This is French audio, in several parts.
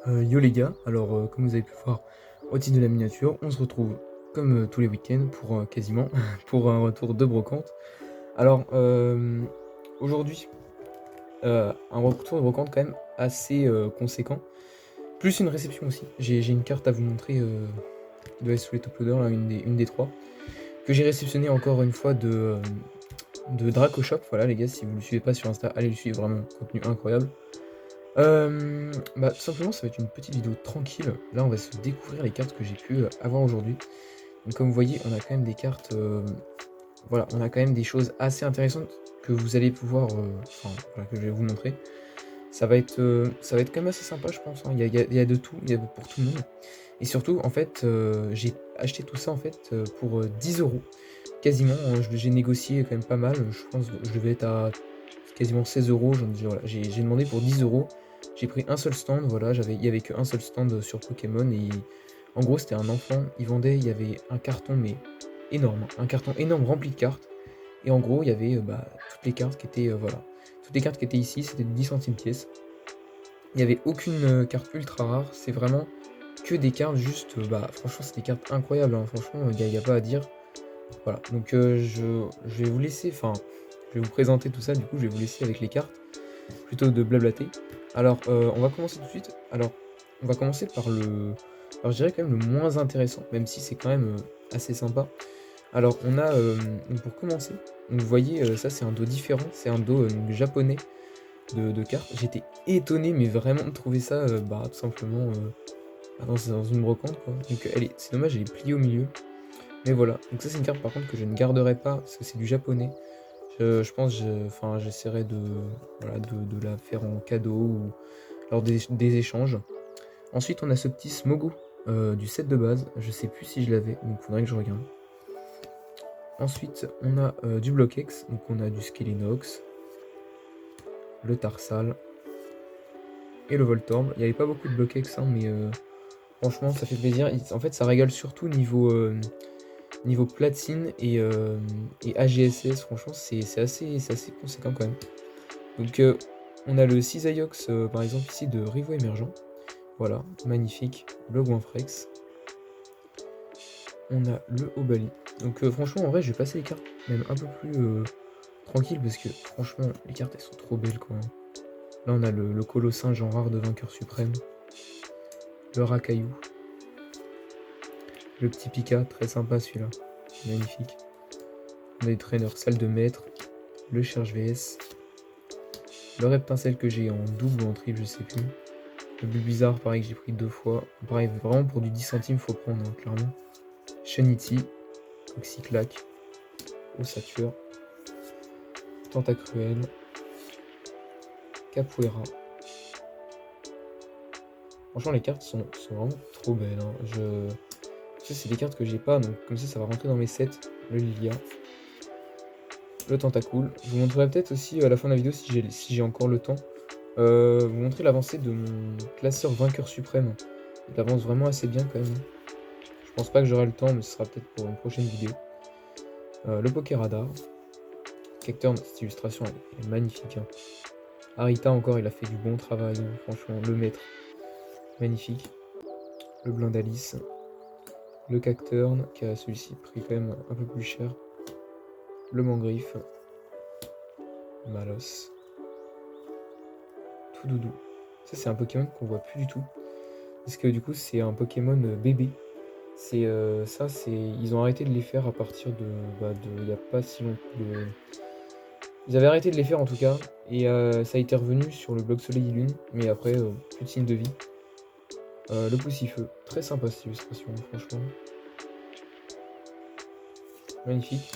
Yo les gars, alors comme vous avez pu voir au titre de la miniature, on se retrouve comme tous les week-ends pour quasiment pour un retour de brocante. Alors aujourd'hui, un retour de brocante quand même assez conséquent, plus une réception aussi. J'ai une carte à vous montrer qui doit être sous les top loaders, là, une des trois, que j'ai réceptionnée encore une fois de Dracoshop. Voilà les gars, si vous ne le suivez pas sur Insta, allez le suivre, vraiment, contenu incroyable. Bah, tout simplement, ça va être une petite vidéo tranquille. Là, on va se découvrir les cartes que j'ai pu avoir aujourd'hui. Donc, comme vous voyez, on a quand même des cartes. Voilà, on a quand même des choses assez intéressantes que vous allez pouvoir. Enfin, voilà, que je vais vous montrer. Ça va être quand même assez sympa, je pense, hein. Il y a de tout, il y a pour tout le monde. Et surtout, en fait, j'ai acheté tout ça en fait pour 10 euros. Quasiment, hein, j'ai négocié quand même pas mal. Je pense que je devais être à quasiment 16 euros. Voilà, j'ai demandé pour 10 euros. J'ai pris un seul stand, voilà, il y avait qu'un seul stand sur Pokémon. Et en gros, c'était un enfant. Il y avait un carton, mais énorme, hein, un carton énorme rempli de cartes. Et en gros, il y avait bah, toutes les cartes qui étaient, voilà, toutes les cartes qui étaient ici, c'était de 10 centimes pièce. Il n'y avait aucune carte ultra rare. C'est vraiment que des cartes juste, bah, franchement, c'est des cartes incroyables, hein. Franchement, il n'y a pas à dire. Voilà, donc je vais vous laisser, enfin, je vais vous présenter tout ça, du coup, je vais vous laisser avec les cartes, plutôt de blablater. Alors, on va commencer tout de suite. Alors, on va commencer par alors je dirais quand même le moins intéressant, même si c'est quand même assez sympa. Alors, on a, donc pour commencer, donc vous voyez, ça c'est un dos différent, c'est un dos donc japonais de cartes. J'étais étonné, mais vraiment de trouver ça, bah, tout simplement, bah, dans une brocante, quoi. Donc, c'est dommage, elle est pliée au milieu. Mais voilà, donc ça c'est une carte par contre que je ne garderai pas parce que c'est du japonais. Je pense, enfin, j'essaierai voilà, de la faire en cadeau ou lors des échanges. Ensuite, on a ce petit Smogo du set de base. Je sais plus si je l'avais, donc faudrait que je regarde. Ensuite, on a du Block-X, donc on a du Skelenox, le Tarsal et le Voltorb. Il n'y avait pas beaucoup de Block-X, hein, mais franchement, ça fait plaisir. En fait, ça régale surtout niveau platine et AGSS, franchement, c'est assez conséquent quand même. Donc, on a le Cisaiox, par exemple, ici de Rivo Émergent. Voilà, magnifique. Le Goinfrex. On a le Obali. Donc, franchement, en vrai, je vais passer les cartes même un peu plus tranquille parce que, franchement, les cartes, elles sont trop belles, quoi, hein. Là, on a le Colossinge en rare de vainqueur suprême. Le Racaillou. Le petit Pika, très sympa celui-là. Magnifique. On a des traîneurs salle de maître. Le Cherche VS. Le Reptincelle que j'ai en double ou en triple, je sais plus. Le Bulbizarre, pareil, que j'ai pris 2 fois. Pareil, vraiment pour du 10 centimes, faut prendre, hein, clairement. Sheniti, Toxiclac, Ossature, Tentacruel, Capoeira. Franchement, les cartes sont vraiment trop belles, hein. Ça, c'est des cartes que j'ai pas, donc comme ça va rentrer dans mes sets. Le Lilia, le Tentacool. Je vous montrerai peut-être aussi à la fin de la vidéo, si j'ai encore le temps, vous montrer l'avancée de mon classeur vainqueur suprême. Il avance vraiment assez bien quand même, hein. Je pense pas que j'aurai le temps, mais ce sera peut-être pour une prochaine vidéo. Le Pokéradar. Cacturne, cette illustration elle est magnifique, hein. Arita encore, il a fait du bon travail, hein, franchement, le maître, magnifique. Le Blindalis. Le Cacturne, qui a celui-ci pris quand même un peu plus cher. Le Mangriffe. Malos. Toudoudou. Ça c'est un Pokémon qu'on voit plus du tout. Parce que du coup c'est un Pokémon bébé. Ils ont arrêté de les faire à partir il y a pas si longtemps. Ils avaient arrêté de les faire en tout cas, et ça a été revenu sur le blog Soleil et Lune, mais après, plus de signe de vie. Le Poussifeu, très sympa cette illustration, franchement. Magnifique.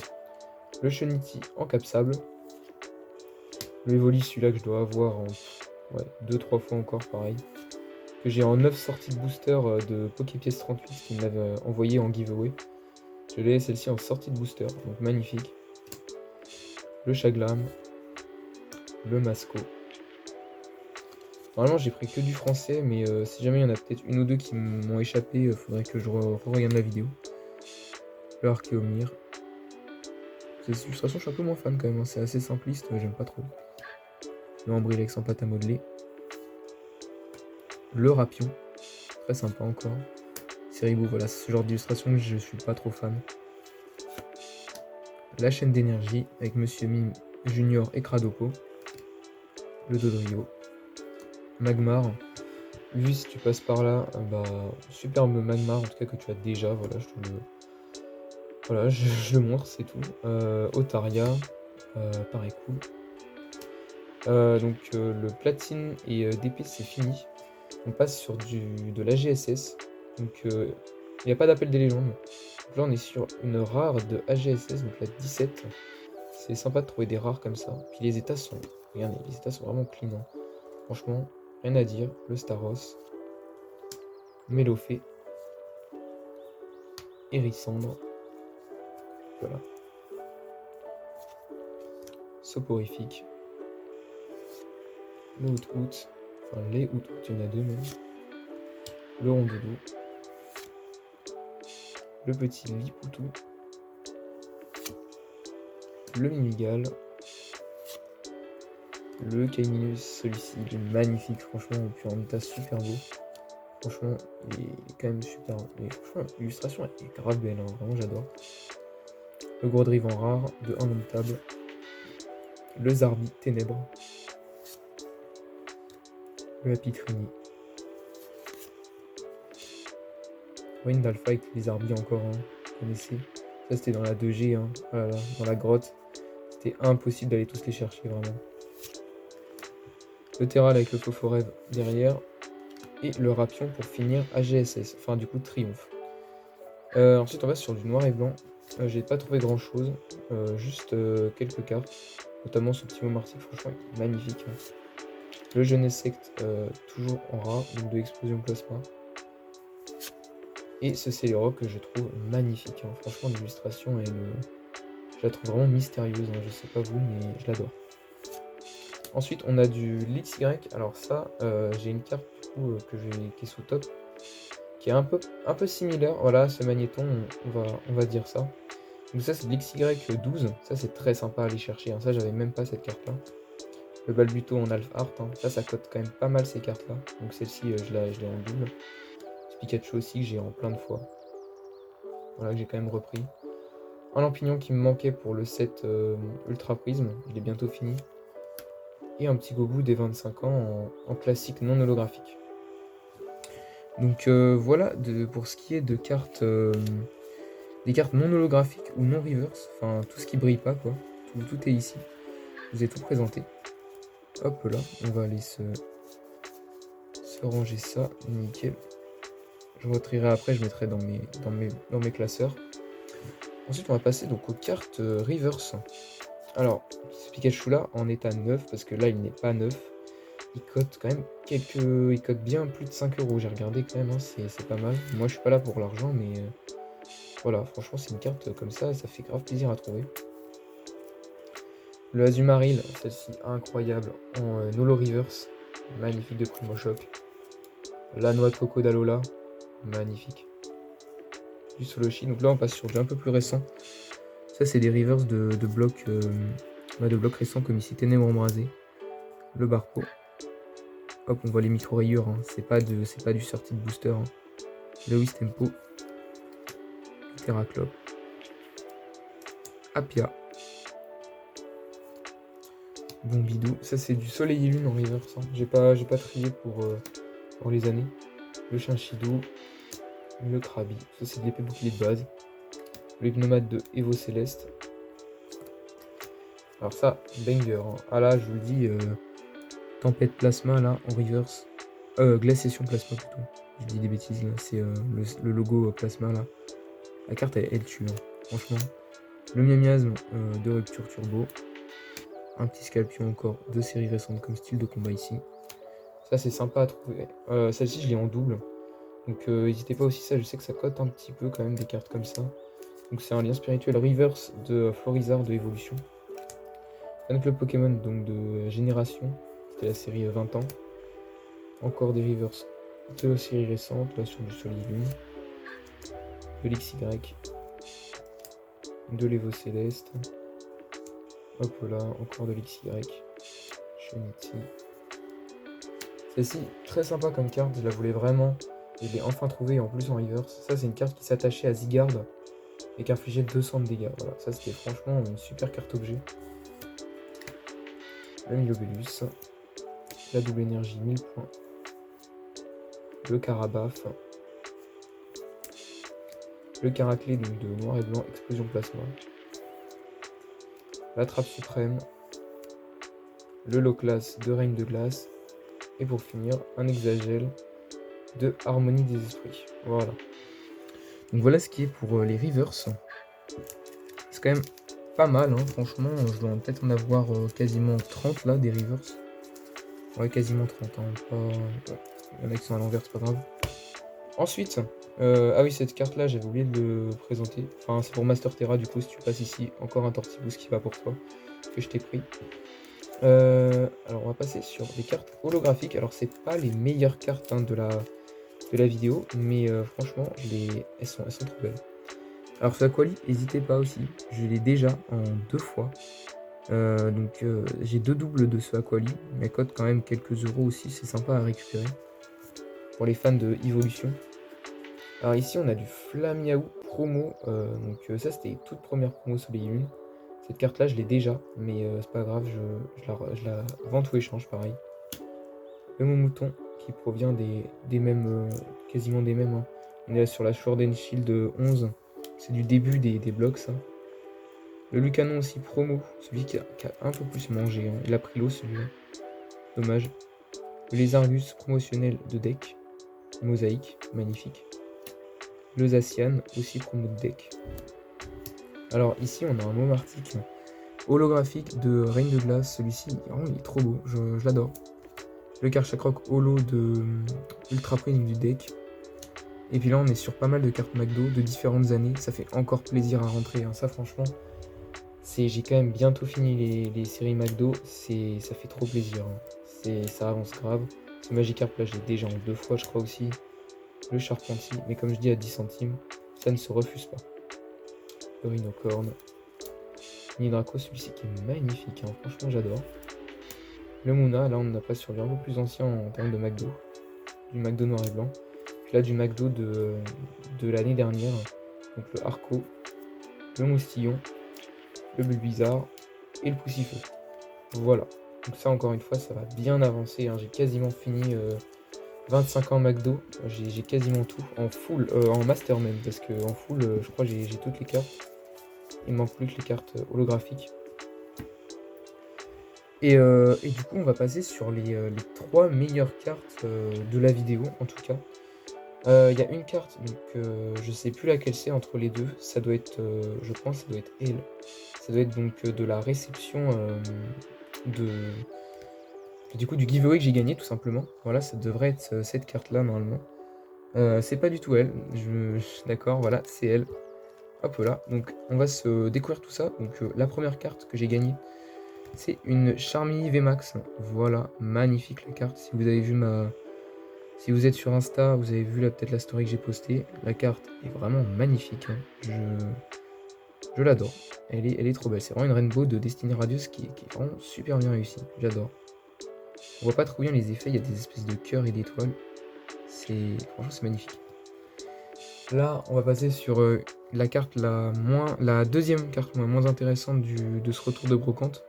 Le Cheniti en capsable. Le Evoli, celui-là que je dois avoir en 2-3 fois encore, pareil. Que j'ai en 9 sorties de booster de Poképièce 38 qui me l'avait envoyé en giveaway. Je l'ai celle-ci en sortie de booster, donc magnifique. Le Chaglam. Le Masco. Normalement, j'ai pris que du français, mais si jamais il y en a peut-être une ou deux qui m'ont échappé, faudrait que je re-regarde la vidéo. Le Archéomir. Ces illustrations, je suis un peu moins fan quand même, hein. C'est assez simpliste, j'aime pas trop. Le Ambrilex en pâte à modeler. Le Rapion, très sympa encore. Seribu, voilà, c'est ce genre d'illustration que je suis pas trop fan. La chaîne d'énergie avec Monsieur Mime Junior et Cradopo. Le Dodrio. Magmar. Lui, si tu passes par là, bah, superbe Magmar, en tout cas que tu as déjà, voilà, je le montre, c'est tout. Otaria, pareil cool. Donc le platine et DP c'est fini. On passe sur de la GSS. Donc il n'y a pas d'appel des légendes. Donc là on est sur une rare de AGSS, donc la 17. C'est sympa de trouver des rares comme ça. Puis les états sont. Regardez, les états sont vraiment clean. Hein. Franchement, rien à dire. Le Staros. Mélofée. Hérissandre. Voilà. Soporifique. Le Out-Out. Enfin, les Out-Out, il y en a deux même. Le Rondoudou. Le petit Lipoutou. Le Mimigal. Le Caiminus, celui-ci, il est magnifique, franchement, et puis en état super beau. Franchement, il est quand même super. Et franchement, l'illustration est grave belle, hein, vraiment j'adore. Le gros drive en rare, de Indomptable. Le Zarbi, Ténèbres. Le Apitrini. Wind Alpha avec les Zarbi encore, hein, vous connaissez. Ça c'était dans la 2G, hein. Oh là là, dans la grotte. C'était impossible d'aller tous les chercher, vraiment. Le Terral avec le Phophorève derrière. Et le Rapion pour finir AGSS, enfin du coup Triomphe. Ensuite on va sur du noir et blanc. J'ai pas trouvé grand chose, juste quelques cartes, notamment ce petit mot martique, franchement il est magnifique. Hein. Le Jeunesse Secte, toujours en rare, donc de Explosion Plasma. Et ce Célérop que je trouve magnifique. Hein. Franchement l'illustration, je la trouve vraiment mystérieuse, hein. Je sais pas vous, mais je l'adore. Ensuite on a du LXY, alors ça, j'ai une carte du coup, qui est sous top, qui est un peu similaire, voilà, ce magnéton, on va dire ça. Donc ça c'est de l'XY12, ça c'est très sympa à aller chercher, hein. Ça j'avais même pas cette carte là. Le Balbuto en Alpha Art, hein. Ça cote quand même pas mal ces cartes là, donc celle-ci je l'ai en double. Ce Pikachu aussi que j'ai en plein de fois, voilà, que j'ai quand même repris. Un Lampignon qui me manquait pour le set Ultra Prisme, il est bientôt fini. Et un petit Gobou des 25 ans en classique non holographique. Donc voilà pour ce qui est de cartes, des cartes non holographiques ou non reverse, enfin tout ce qui brille pas quoi, tout est ici. Je vous ai tout présenté. Hop là, on va aller se ranger ça, nickel. Je retrierai après, je mettrai dans mes classeurs. Ensuite on va passer donc aux cartes reverse. Alors, ce Pikachu là en état 9, parce que là il n'est pas neuf. Il cote quand même il cote bien plus de 5 €. J'ai regardé quand même, hein, c'est pas mal. Moi je suis pas là pour l'argent, mais voilà, franchement c'est une carte comme ça fait grave plaisir à trouver. Le Azumarill, celle-ci incroyable, en Holo Reverse, magnifique de Primo Choc. La noix de coco d'Alola, magnifique. Du Soloshi, donc là on passe sur du un peu plus récent. Ça c'est des reverse de blocs récents comme ici Ténèbres Embrasées. Le Barpo. Hop, on voit les micro-rayures, hein. C'est pas du Certain Booster. Hein. Le Wistempo. Terraclop. Apia. Bon bidou. Ça c'est du Soleil et Lune en reverse. Hein. J'ai pas trié pour les années. Le Chinchidou. Le Krabi. Ça c'est de l'épée bouclier de base. Le Hypnomate de Evo Céleste. Alors ça, banger. Hein. Ah là, je vous le dis, Tempête Plasma là en reverse. Glaciation Plasma plutôt. Je dis des bêtises là. C'est le logo Plasma là. La carte elle tue. Hein. Franchement. Le Miamiasme de Rupture Turbo. Un petit Scalpion encore de série récente comme style de combat ici. Ça c'est sympa à trouver. Celle-ci je l'ai en double. Donc n'hésitez pas aussi, ça je sais que ça cote un petit peu quand même des cartes comme ça. Donc c'est un lien spirituel reverse de Florizard de Evolution. Fan Club Pokémon donc de Génération. C'était la série 20 ans. Encore des reverse de la série récente, là sur du Soleil Lune. De l'XY. De l'Evo Céleste. Hop là, encore de l'XY. Shunity. Celle-ci, très sympa comme carte, je la voulais vraiment. Je l'ai enfin trouvée en plus en reverse. Ça, c'est une carte qui s'attachait à Zygarde et qui infligeait 200 de dégâts. Voilà, ça c'était franchement une super carte objet. Le Milobellus, la double énergie 1000 points, le Carabaf, le Caraclé donc de noir et blanc, explosion plasma, la Trappe suprême, le Loclas de Règne de glace, et pour finir, un Exagel de Harmonie des esprits. Voilà. Donc voilà ce qui est pour les reverse. C'est quand même pas mal, hein, franchement. Je dois peut-être en avoir quasiment 30 là, des reverse. Ouais, quasiment 30. Hein, pas... Bon, il y en a qui sont à l'envers, c'est pas grave. Ensuite, ah oui, cette carte là, j'avais oublié de le présenter. Enfin, c'est pour Master Terra, du coup, si tu passes ici, encore un Tortibus qui va pour toi, que je t'ai pris. Alors, on va passer sur des cartes holographiques. Alors, c'est pas les meilleures cartes hein, de la vidéo, mais franchement, elles sont trop belles. Alors, ce Aquali, n'hésitez pas aussi. Je l'ai déjà en 2 fois. Donc, j'ai 2 doubles de ce Aquali. Mais coûte quand même quelques euros aussi. C'est sympa à récupérer. Pour les fans de Evolution. Alors, ici, on a du Flamiaou promo. Donc, ça, c'était toute première promo Soleil et Lune. Cette carte-là, je l'ai déjà. Mais c'est pas grave. Je la vente ou échange, pareil. Le Moumouton qui provient des mêmes. Quasiment des mêmes. Hein. On est là sur la Sword and Shield 11. C'est du début des blocs, ça. Le Lucanon aussi promo, celui qui a un peu plus mangé. Hein. Il a pris l'eau, celui-là. Dommage. Le Lézargus promotionnel de deck. Mosaïque, magnifique. Le Zacian, aussi promo de deck. Alors ici, on a un Momartic holographique de Reine de Glace. Celui-ci, il est trop beau, je l'adore. Le Karchakrok holo de Ultra Print du deck. Et puis là, on est sur pas mal de cartes McDo de différentes années. Ça fait encore plaisir à rentrer. Hein. Ça, franchement, j'ai quand même bientôt fini les séries McDo. Ça fait trop plaisir. Hein. Ça avance grave. Ce Magikarp, là, je l'ai déjà en 2 fois, je crois aussi. Le Charpentier. Mais comme je dis, à 10 centimes, ça ne se refuse pas. Le Rhinocorn. Nidraco, celui-ci qui est magnifique. Hein. Franchement, j'adore. Le Muna, là, on a pas sur du un peu plus ancien en termes de McDo. Du McDo noir et blanc. Là du McDo de l'année dernière, donc le Arco, le Moustillon, le Bulbizarre et le Poussifeu. Voilà, donc ça encore une fois ça va bien avancer, hein. J'ai quasiment fini 25 ans McDo, j'ai quasiment tout en full, en master même, parce que en full je crois j'ai toutes les cartes, il me manque plus que les cartes holographiques. Et du coup on va passer sur les 3 meilleures cartes de la vidéo en tout cas. Il y a une carte, donc je sais plus laquelle c'est entre les deux. Ça doit être, je pense, ça doit être elle. Ça doit être donc de la réception du coup du giveaway que j'ai gagné tout simplement. Voilà, ça devrait être cette carte-là normalement. C'est pas du tout elle. D'accord, voilà, c'est elle. Hop là. Donc on va se découvrir tout ça. Donc la première carte que j'ai gagnée, c'est une Charmille VMAX. Voilà, magnifique la carte. Si vous avez vu Si vous êtes sur Insta, vous avez vu peut-être la story que j'ai postée. La carte est vraiment magnifique. Hein. Je l'adore. Elle est trop belle. C'est vraiment une Rainbow de Destiny Radius qui est vraiment super bien réussie. J'adore. On voit pas trop bien les effets. Il y a des espèces de cœurs et d'étoiles. Franchement, c'est magnifique. Là, on va passer sur la carte la deuxième carte moins intéressante de ce retour de brocante.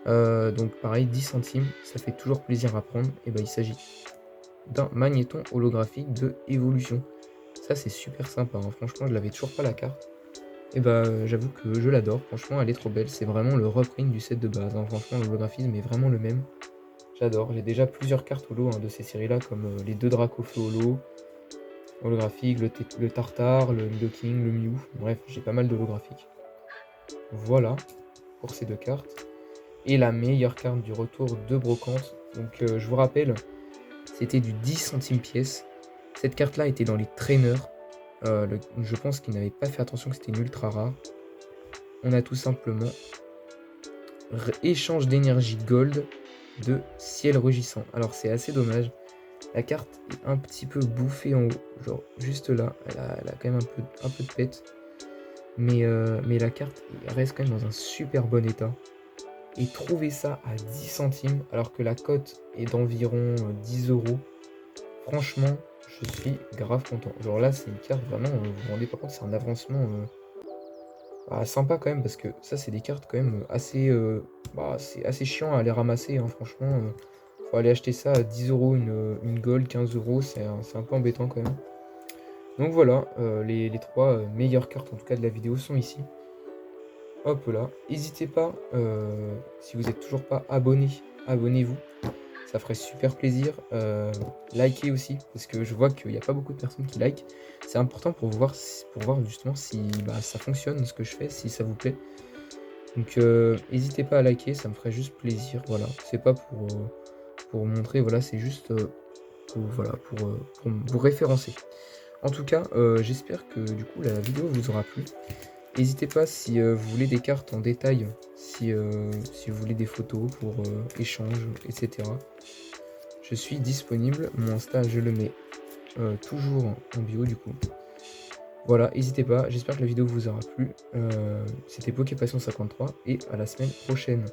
Donc pareil, 10 centimes. Ça fait toujours plaisir à prendre. Et il s'agit d'un magnéton holographique de Evolution. Ça c'est super sympa, hein. Franchement je l'avais toujours pas la carte. Et j'avoue que je l'adore, franchement elle est trop belle, c'est vraiment le reprint du set de base, hein. Franchement l'holographisme est vraiment le même. J'adore, j'ai déjà plusieurs cartes holo hein, de ces séries là, comme les 2 Dracofeu holo, holographique, le Tartare, le Nidoking, le Mew, bref j'ai pas mal d'holographiques. Voilà pour ces 2 cartes. Et la meilleure carte du retour de brocante, donc je vous rappelle, c'était du 10 centimes pièce. Cette carte-là était dans les traîneurs. Je pense qu'ils n'avaient pas fait attention que c'était une ultra rare. On a tout simplement échange d'énergie gold de ciel rugissant. Alors c'est assez dommage. La carte est un petit peu bouffée en haut. Genre juste là. Elle a quand même un peu de pète. Mais la carte reste quand même dans un super bon état. et trouver ça à 10 centimes alors que la cote est d'environ 10 euros. Franchement, je suis grave content. Genre là, c'est une carte vraiment, vous vous rendez pas compte, c'est un avancement sympa quand même parce que ça, c'est des cartes quand même assez, c'est assez chiant à les ramasser, hein, franchement. Faut aller acheter ça à 10 euros une gold, 15 euros, c'est un peu embêtant quand même. Donc voilà, les 3 meilleures cartes en tout cas de la vidéo sont ici. Hop là, n'hésitez pas, si vous n'êtes toujours pas abonné, abonnez-vous. Ça ferait super plaisir. Likez aussi, parce que je vois qu'il n'y a pas beaucoup de personnes qui like. C'est important pour voir justement si ça fonctionne ce que je fais, si ça vous plaît. Donc n'hésitez pas à liker, ça me ferait juste plaisir. Voilà, c'est pas pour montrer, voilà, c'est juste pour vous référencer. En tout cas, j'espère que du coup la vidéo vous aura plu. N'hésitez pas si vous voulez des cartes en détail, si vous voulez des photos pour échange, etc. Je suis disponible, mon Insta je le mets toujours en bio du coup. Voilà, n'hésitez pas, j'espère que la vidéo vous aura plu. C'était PokéPassion53 et à la semaine prochaine.